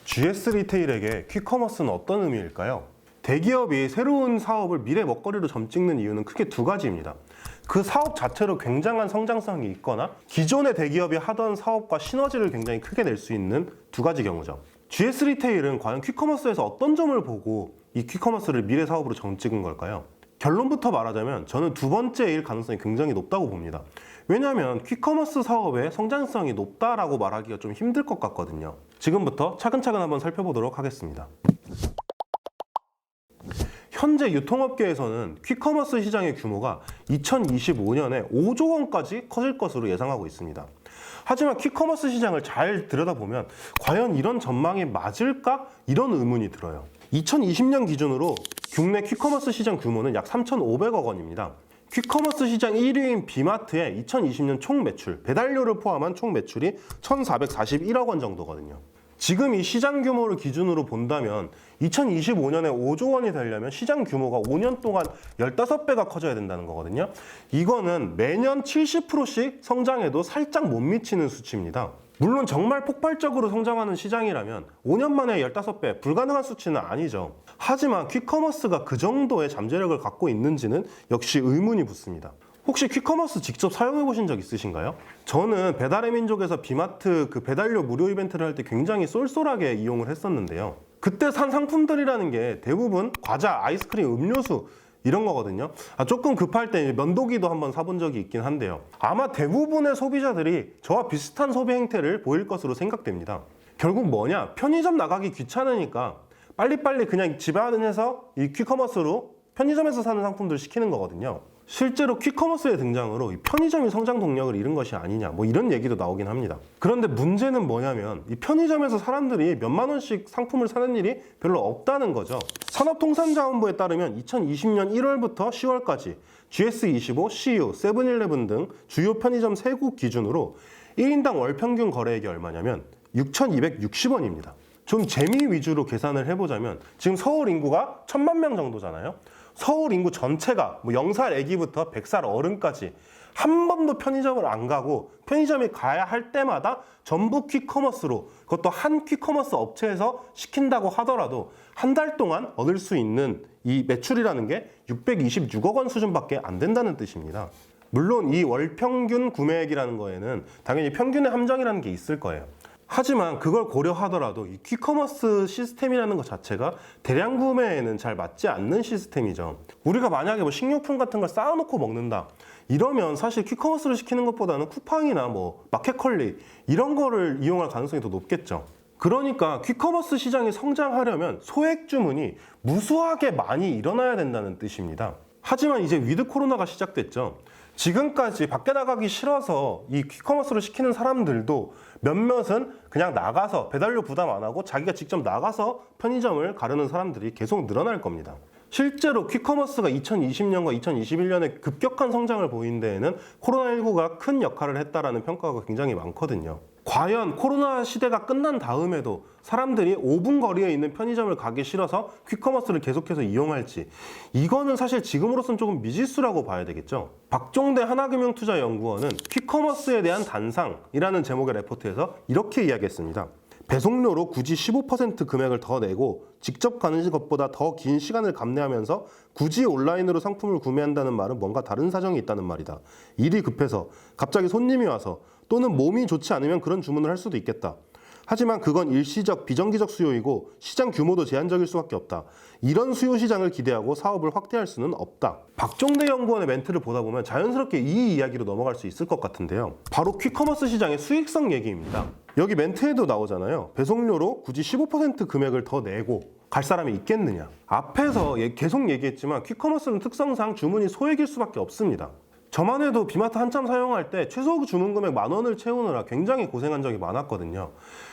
GS 리테일에게 퀵커머스는 어떤 의미일까요? 대기업이 새로운 사업을 미래 먹거리로 점찍는 이유는 크게 두 가지입니다. 그 사업 자체로 굉장한 성장성이 있거나 기존의 대기업이 하던 사업과 시너지를 굉장히 크게 낼 수 있는 두 가지 경우죠. GS 리테일은 과연 퀵커머스에서 어떤 점을 보고 이 퀵커머스를 미래 사업으로 점찍은 걸까요? 결론부터 말하자면 저는 두 번째일 가능성이 굉장히 높다고 봅니다. 왜냐하면 퀵커머스 사업의 성장성이 높다라고 말하기가 좀 힘들 것 같거든요. 지금부터 차근차근 한번 살펴보도록 하겠습니다. 현재 유통업계에서는 퀵커머스 시장의 규모가 2025년에 5조 원까지 커질 것으로 예상하고 있습니다. 하지만 퀵커머스 시장을 잘 들여다보면 과연 이런 전망이 맞을까? 이런 의문이 들어요. 2020년 기준으로 국내 퀵커머스 시장 규모는 약 3,500억 원입니다. 퀵커머스 시장 1위인 비마트의 2020년 총 매출, 배달료를 포함한 총 매출이 1,441억 원 정도거든요. 지금 이 시장 규모를 기준으로 본다면 2025년에 5조 원이 되려면 시장 규모가 5년 동안 15배가 커져야 된다는 거거든요. 이거는 매년 70%씩 성장해도 살짝 못 미치는 수치입니다. 물론 정말 폭발적으로 성장하는 시장이라면 5년 만에 15배, 불가능한 수치는 아니죠. 하지만 퀵커머스가 그 정도의 잠재력을 갖고 있는지는 역시 의문이 붙습니다. 혹시 퀵커머스 직접 사용해 보신 적 있으신가요? 저는 배달의 민족에서 비마트 그 배달료 무료 이벤트를 할 때 굉장히 쏠쏠하게 이용을 했었는데요. 그때 산 상품들이라는 게 대부분 과자, 아이스크림, 음료수 이런 거거든요. 조금 급할 때 면도기도 한번 사본 적이 있긴 한데요. 아마 대부분의 소비자들이 저와 비슷한 소비 행태를 보일 것으로 생각됩니다. 결국 뭐냐? 편의점 나가기 귀찮으니까 빨리빨리 그냥 집 안에서 이 퀵커머스로 편의점에서 사는 상품들 시키는 거거든요. 실제로 퀵커머스의 등장으로 이 편의점이 성장 동력을 잃은 것이 아니냐 뭐 이런 얘기도 나오긴 합니다. 그런데 문제는 뭐냐면 이 편의점에서 사람들이 몇만 원씩 상품을 사는 일이 별로 없다는 거죠. 산업통상자원부에 따르면 2020년 1월부터 10월까지 GS25, CU, 세븐일레븐 등 주요 편의점 3곳 기준으로 1인당 월 평균 거래액이 얼마냐면 6,260원입니다. 좀 재미 위주로 계산을 해보자면 지금 서울 인구가 1,000만 명 정도잖아요. 서울 인구 전체가 뭐 0살 애기부터 100살 어른까지 한 번도 편의점을 안 가고 편의점에 가야 할 때마다 전부 퀵커머스로, 그것도 한 퀵커머스 업체에서 시킨다고 하더라도 한 달 동안 얻을 수 있는 이 매출이라는 게 626억 원 수준밖에 안 된다는 뜻입니다. 물론 이 월 평균 구매액이라는 거에는 당연히 평균의 함정이라는 게 있을 거예요. 하지만 그걸 고려하더라도 이 퀵커머스 시스템이라는 것 자체가 대량 구매에는 잘 맞지 않는 시스템이죠. 우리가 만약에 뭐 식료품 같은 걸 쌓아놓고 먹는다 이러면 사실 퀵커머스를 시키는 것보다는 쿠팡이나 뭐 마켓컬리 이런 거를 이용할 가능성이 더 높겠죠. 그러니까 퀵커머스 시장이 성장하려면 소액 주문이 무수하게 많이 일어나야 된다는 뜻입니다. 하지만 이제 위드 코로나가 시작됐죠. 지금까지 밖에 나가기 싫어서 이 퀵커머스를 시키는 사람들도 몇몇은 그냥 나가서 배달료 부담 안 하고 자기가 직접 나가서 편의점을 가려는 사람들이 계속 늘어날 겁니다. 실제로 퀵커머스가 2020년과 2021년에 급격한 성장을 보인 데에는 코로나19가 큰 역할을 했다라는 평가가 굉장히 많거든요. 과연 코로나 시대가 끝난 다음에도 사람들이 5분 거리에 있는 편의점을 가기 싫어서 퀵커머스를 계속해서 이용할지, 이거는 사실 지금으로선 조금 미지수라고 봐야 되겠죠. 박종대 하나금융투자연구원은 퀵커머스에 대한 단상이라는 제목의 레포트에서 이렇게 이야기했습니다. 배송료로 굳이 15% 금액을 더 내고 직접 가는 것보다 더 긴 시간을 감내하면서 굳이 온라인으로 상품을 구매한다는 말은 뭔가 다른 사정이 있다는 말이다. 일이 급해서 갑자기 손님이 와서 또는 몸이 좋지 않으면 그런 주문을 할 수도 있겠다. 하지만 그건 일시적, 비정기적 수요이고 시장 규모도 제한적일 수밖에 없다. 이런 수요 시장을 기대하고 사업을 확대할 수는 없다. 박종대 연구원의 멘트를 보다 보면 자연스럽게 이 이야기로 넘어갈 수 있을 것 같은데요. 바로 퀵커머스 시장의 수익성 얘기입니다. 여기 멘트에도 나오잖아요. 배송료로 굳이 15% 금액을 더 내고 갈 사람이 있겠느냐. 앞에서 계속 얘기했지만 퀵커머스는 특성상 주문이 소액일 수밖에 없습니다. 저만 해도 비마트 한참 사용할 때 최소 주문 금액 10,000원을 채우느라 굉장히 고생한 적이 많았거든요.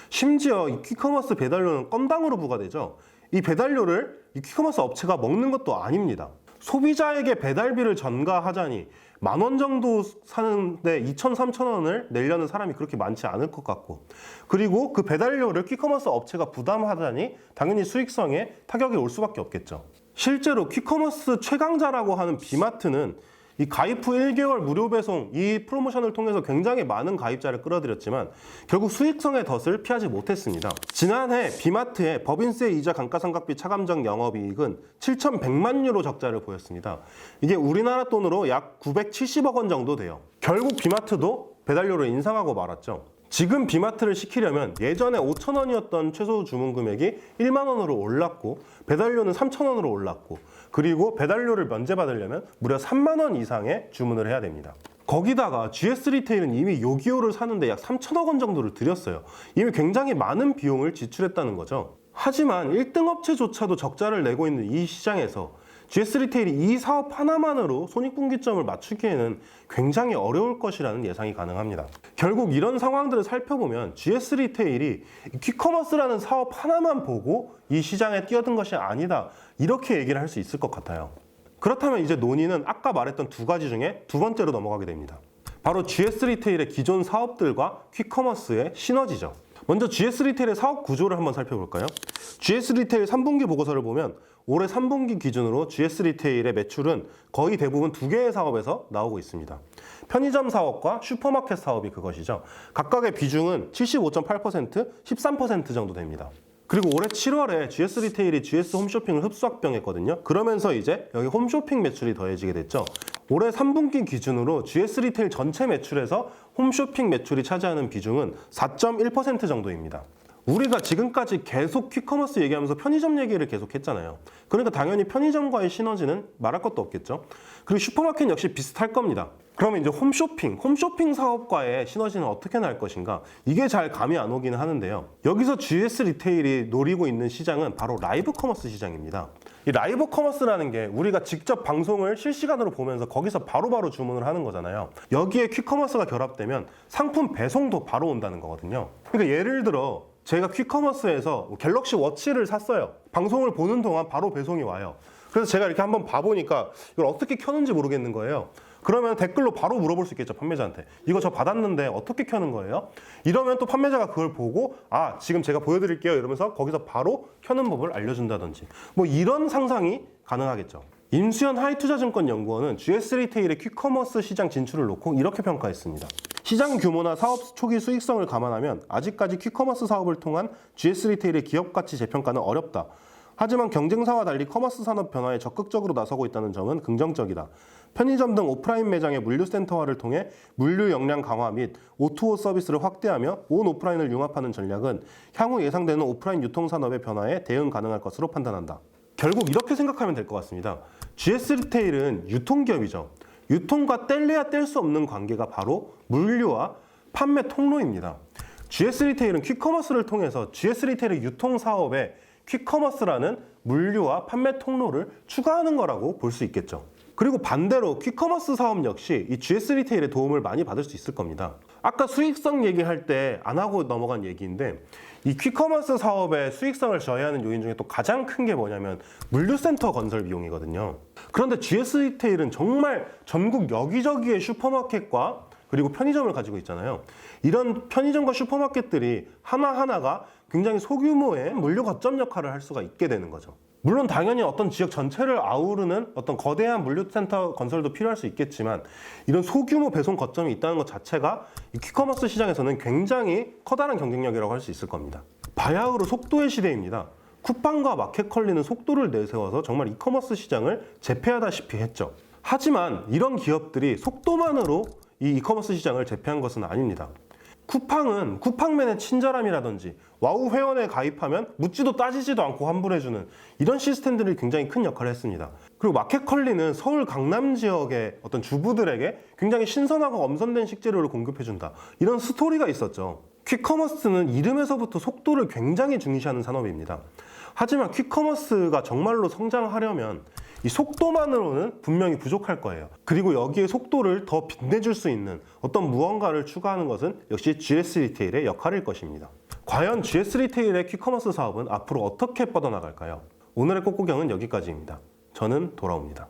심지어 이 퀵커머스 배달료는 건당으로 부과되죠. 이 배달료를 이 퀵커머스 업체가 먹는 것도 아닙니다. 소비자에게 배달비를 전가하자니 10,000원 정도 사는데 2,000, 3,000원을 내려는 사람이 그렇게 많지 않을 것 같고, 그리고 그 배달료를 퀵커머스 업체가 부담하자니 당연히 수익성에 타격이 올 수밖에 없겠죠. 실제로 퀵커머스 최강자라고 하는 비마트는 이 가입 후 1개월 무료 배송 이 프로모션을 통해서 굉장히 많은 가입자를 끌어들였지만 결국 수익성의 덫을 피하지 못했습니다. 지난해 비마트의 법인세 이자 감가상각비 차감정 영업이익은 7,100만 유로 적자를 보였습니다. 이게 우리나라 돈으로 약 970억 원 정도 돼요. 결국 비마트도 배달료를 인상하고 말았죠. 지금 비마트를 시키려면 예전에 5,000원이었던 최소 주문 금액이 1만 원으로 올랐고 배달료는 3,000원으로 올랐고 그리고 배달료를 면제받으려면 무려 3만 원 이상의 주문을 해야 됩니다. 거기다가 GS 리테일은 이미 요기요를 사는데 약 3천억 원 정도를 들였어요. 이미 굉장히 많은 비용을 지출했다는 거죠. 하지만 1등 업체조차도 적자를 내고 있는 이 시장에서 GS 리테일이 이 사업 하나만으로 손익분기점을 맞추기에는 굉장히 어려울 것이라는 예상이 가능합니다. 결국 이런 상황들을 살펴보면 GS 리테일이 퀵커머스라는 사업 하나만 보고 이 시장에 뛰어든 것이 아니다 이렇게 얘기를 할 수 있을 것 같아요. 그렇다면 이제 논의는 아까 말했던 두 가지 중에 두 번째로 넘어가게 됩니다. 바로 GS 리테일의 기존 사업들과 퀵커머스의 시너지죠. 먼저 GS 리테일의 사업 구조를 한번 살펴볼까요? GS 리테일 3분기 보고서를 보면 올해 3분기 기준으로 GS 리테일의 매출은 거의 대부분 두 개의 사업에서 나오고 있습니다. 편의점 사업과 슈퍼마켓 사업이 그것이죠. 각각의 비중은 75.8%, 13% 정도 됩니다. 그리고 올해 7월에 GS 리테일이 GS 홈쇼핑을 흡수합병했거든요. 그러면서 이제 여기 홈쇼핑 매출이 더해지게 됐죠. 올해 3분기 기준으로 GS 리테일 전체 매출에서 홈쇼핑 매출이 차지하는 비중은 4.1% 정도입니다. 우리가 지금까지 계속 퀵커머스 얘기하면서 편의점 얘기를 계속 했잖아요. 그러니까 당연히 편의점과의 시너지는 말할 것도 없겠죠. 그리고 슈퍼마켓 역시 비슷할 겁니다. 그러면 이제 홈쇼핑 사업과의 시너지는 어떻게 날 것인가? 이게 잘 감이 안 오기는 하는데요. 여기서 GS 리테일이 노리고 있는 시장은 바로 라이브 커머스 시장입니다. 이 라이브 커머스라는 게 우리가 직접 방송을 실시간으로 보면서 거기서 바로바로 주문을 하는 거잖아요. 여기에 퀵커머스가 결합되면 상품 배송도 바로 온다는 거거든요. 그러니까 예를 들어 제가 퀵커머스에서 갤럭시 워치를 샀어요. 방송을 보는 동안 바로 배송이 와요. 그래서 제가 이렇게 한번 봐보니까 이걸 어떻게 켜는지 모르겠는 거예요. 그러면 댓글로 바로 물어볼 수 있겠죠, 판매자한테. 이거 저 받았는데 어떻게 켜는 거예요? 이러면 또 판매자가 그걸 보고 아, 지금 제가 보여드릴게요 이러면서 거기서 바로 켜는 법을 알려준다든지 뭐 이런 상상이 가능하겠죠. 임수현 하이투자증권연구원은 GS 리테일의 퀵커머스 시장 진출을 놓고 이렇게 평가했습니다. 시장 규모나 사업 초기 수익성을 감안하면 아직까지 퀵커머스 사업을 통한 GS 리테일의 기업 가치 재평가는 어렵다. 하지만 경쟁사와 달리 커머스 산업 변화에 적극적으로 나서고 있다는 점은 긍정적이다. 편의점 등 오프라인 매장의 물류센터화를 통해 물류 역량 강화 및 O2O 서비스를 확대하며 온 오프라인을 융합하는 전략은 향후 예상되는 오프라인 유통산업의 변화에 대응 가능할 것으로 판단한다. 결국 이렇게 생각하면 될 것 같습니다. GS 리테일은 유통기업이죠. 유통과 뗄래야 뗄 수 없는 관계가 바로 물류와 판매 통로입니다. GS 리테일은 퀵커머스를 통해서 GS 리테일의 유통 사업에 퀵커머스라는 물류와 판매 통로를 추가하는 거라고 볼 수 있겠죠. 그리고 반대로 퀵커머스 사업 역시 이 GS 리테일의 도움을 많이 받을 수 있을 겁니다. 아까 수익성 얘기할 때 안 하고 넘어간 얘기인데 이 퀵커머스 사업의 수익성을 저해하는 요인 중에 또 가장 큰 게 뭐냐면 물류센터 건설 비용이거든요. 그런데 GS 리테일은 정말 전국 여기저기의 슈퍼마켓과 그리고 편의점을 가지고 있잖아요. 이런 편의점과 슈퍼마켓들이 하나하나가 굉장히 소규모의 물류 거점 역할을 할 수가 있게 되는 거죠. 물론 당연히 어떤 지역 전체를 아우르는 어떤 거대한 물류센터 건설도 필요할 수 있겠지만 이런 소규모 배송 거점이 있다는 것 자체가 이 퀵커머스 시장에서는 굉장히 커다란 경쟁력이라고 할 수 있을 겁니다. 바야흐로 속도의 시대입니다. 쿠팡과 마켓컬리는 속도를 내세워서 정말 이커머스 시장을 제패하다시피 했죠. 하지만 이런 기업들이 속도만으로 이 이커머스 시장을 제패한 것은 아닙니다. 쿠팡은 쿠팡맨의 친절함이라든지 와우 회원에 가입하면 묻지도 따지지도 않고 환불해주는 이런 시스템들이 굉장히 큰 역할을 했습니다. 그리고 마켓컬리는 서울 강남 지역의 어떤 주부들에게 굉장히 신선하고 엄선된 식재료를 공급해준다. 이런 스토리가 있었죠. 퀵커머스는 이름에서부터 속도를 굉장히 중시하는 산업입니다. 하지만 퀵커머스가 정말로 성장하려면 이 속도만으로는 분명히 부족할 거예요. 그리고 여기에 속도를 더 빛내줄 수 있는 어떤 무언가를 추가하는 것은 역시 GS 리테일의 역할일 것입니다. 과연 GS 리테일의 퀵커머스 사업은 앞으로 어떻게 뻗어나갈까요? 오늘의 꽃구경은 여기까지입니다. 저는 돌아옵니다.